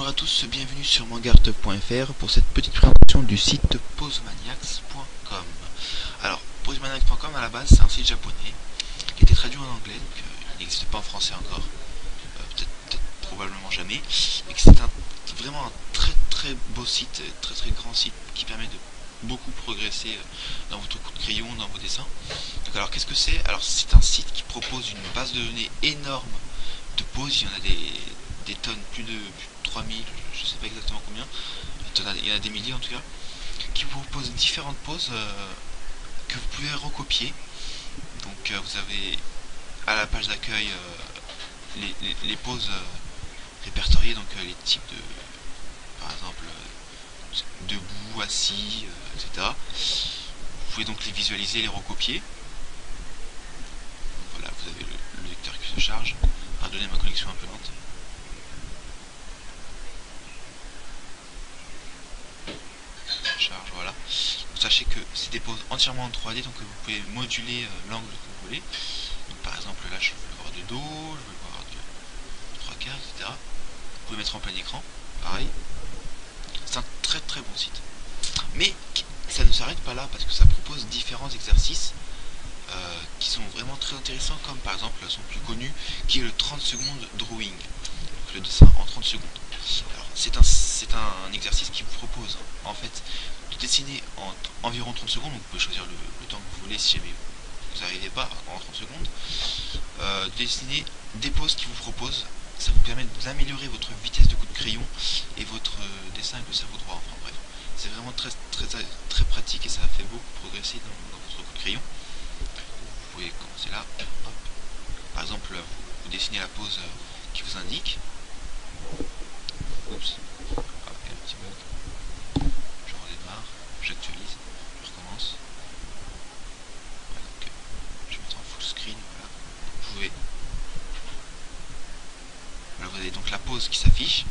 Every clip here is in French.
Bonjour à tous, bienvenue sur mangart.fr pour cette petite présentation du site posemaniacs.com. Alors, posemaniacs.com à la base c'est un site japonais qui était traduit en anglais, donc il n'existe pas en français encore, peut-être probablement jamais, et que c'est vraiment un très beau site, très grand site qui permet de beaucoup progresser dans votre coup de crayon, dans vos dessins. Donc alors qu'est-ce que c'est? Alors c'est un site qui propose une base de données énorme de poses, il y en a des tonnes, plus de 3000, je sais pas exactement combien, il y en a des milliers en tout cas, qui vous propose différentes poses que vous pouvez recopier. Donc vous avez à la page d'accueil les poses répertoriées, donc les types de, par exemple, debout, assis, etc. Vous pouvez donc les visualiser, les recopier. Donc, voilà, vous avez le lecteur qui se charge. Pardonnez ma connexion un peu lente. Charge, voilà. Donc, sachez que c'est des poses entièrement en 3D, donc vous pouvez moduler l'angle que vous voulez. Donc, par exemple, là je veux le voir de dos, je veux le voir de 3 quarts, etc. Vous pouvez mettre en plein écran, pareil. C'est un très bon site. Mais ça ne s'arrête pas là, parce que ça propose différents exercices qui sont vraiment très intéressants, comme par exemple son plus connu, qui est le 30 secondes drawing, donc le dessin en 30 secondes. Alors c'est un exercice qui vous propose en fait de dessiner en environ 30 secondes, donc vous pouvez choisir le temps que vous voulez si jamais vous n'arrivez pas en 30 secondes, de dessiner des poses qui vous proposent. Ça vous permet d'améliorer votre vitesse de coup de crayon et votre dessin avec le cerveau droit, enfin bref. C'est vraiment très pratique et ça fait beaucoup progresser dans votre coup de crayon. Vous pouvez commencer là, hop. Par exemple, vous dessinez la pose qui vous indique. Oups, ah, il y a un petit bug. Je redémarre, j'actualise, je recommence. Voilà, donc, je vais mettre en full screen, voilà. Voilà, vous avez donc la pose qui s'affiche.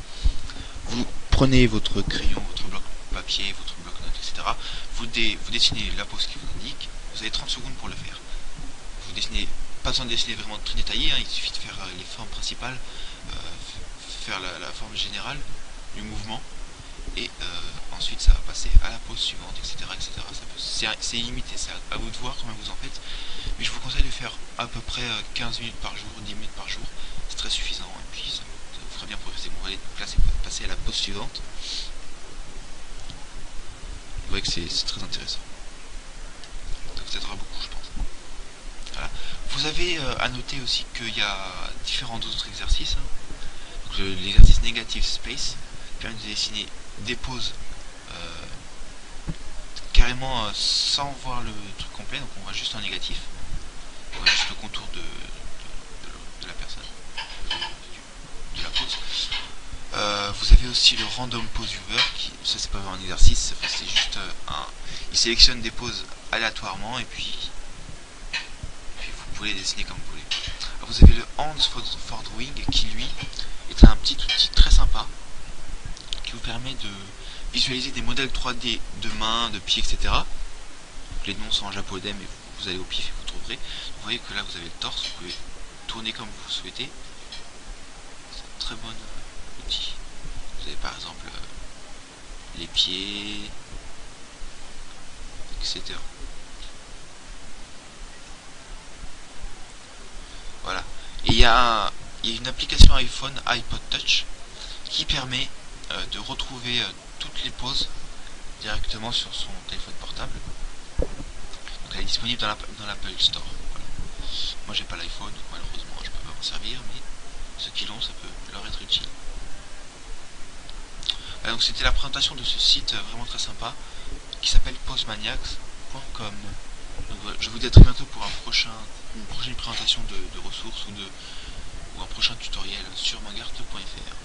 Vous prenez votre crayon, votre bloc papier, votre bloc-notes, etc. Vous dessinez la pose qui vous indique. Vous avez 30 secondes pour le faire. Vous dessinez, pas besoin de dessiner vraiment très détaillé, hein, il suffit de faire les formes principales, faire la forme générale du mouvement, et ensuite ça va passer à la pose suivante, etc. C'est illimité, c'est à vous de voir comment vous en faites, mais je vous conseille de faire à peu près 15 minutes par jour, 10 minutes par jour, c'est très suffisant, et puis ça vous fera bien progresser. Bon, allez, donc là c'est passer à la pose suivante. Vous voyez que c'est très intéressant, ça vous aidera beaucoup, je pense. Voilà. Vous avez à noter aussi qu'il y a différents autres exercices, hein. L'exercice Negative Space permet de dessiner des poses carrément sans voir le truc complet, donc on voit juste en négatif, on voit juste le contour de la personne, de la pose. Vous avez aussi le Random Pose Viewer, ça c'est pas vraiment un exercice, c'est juste il sélectionne des poses aléatoirement et puis vous pouvez les dessiner comme vous voulez. Alors, vous avez le Hands for Drawing qui lui est un petit outil très sympa qui vous permet de visualiser des modèles 3D de mains, de pieds, etc. Les noms sont en japonais, mais vous allez au pif et vous trouverez. Vous voyez que là vous avez le torse, vous pouvez tourner comme vous le souhaitez. C'est un très bon outil. Vous avez par exemple les pieds, etc. Voilà. Et il y a une application iPhone, iPod Touch, qui permet de retrouver toutes les poses directement sur son téléphone portable. Donc elle est disponible dans l'Apple Store. Voilà. Moi j'ai pas l'iPhone, donc malheureusement je peux pas m'en servir, mais ceux qui l'ont, ça peut leur être utile. Donc c'était la présentation de ce site vraiment très sympa qui s'appelle posemaniacs.com. Voilà, je vous dis à très bientôt pour une prochaine présentation de ressources ou un prochain tutoriel sur mangart.fr.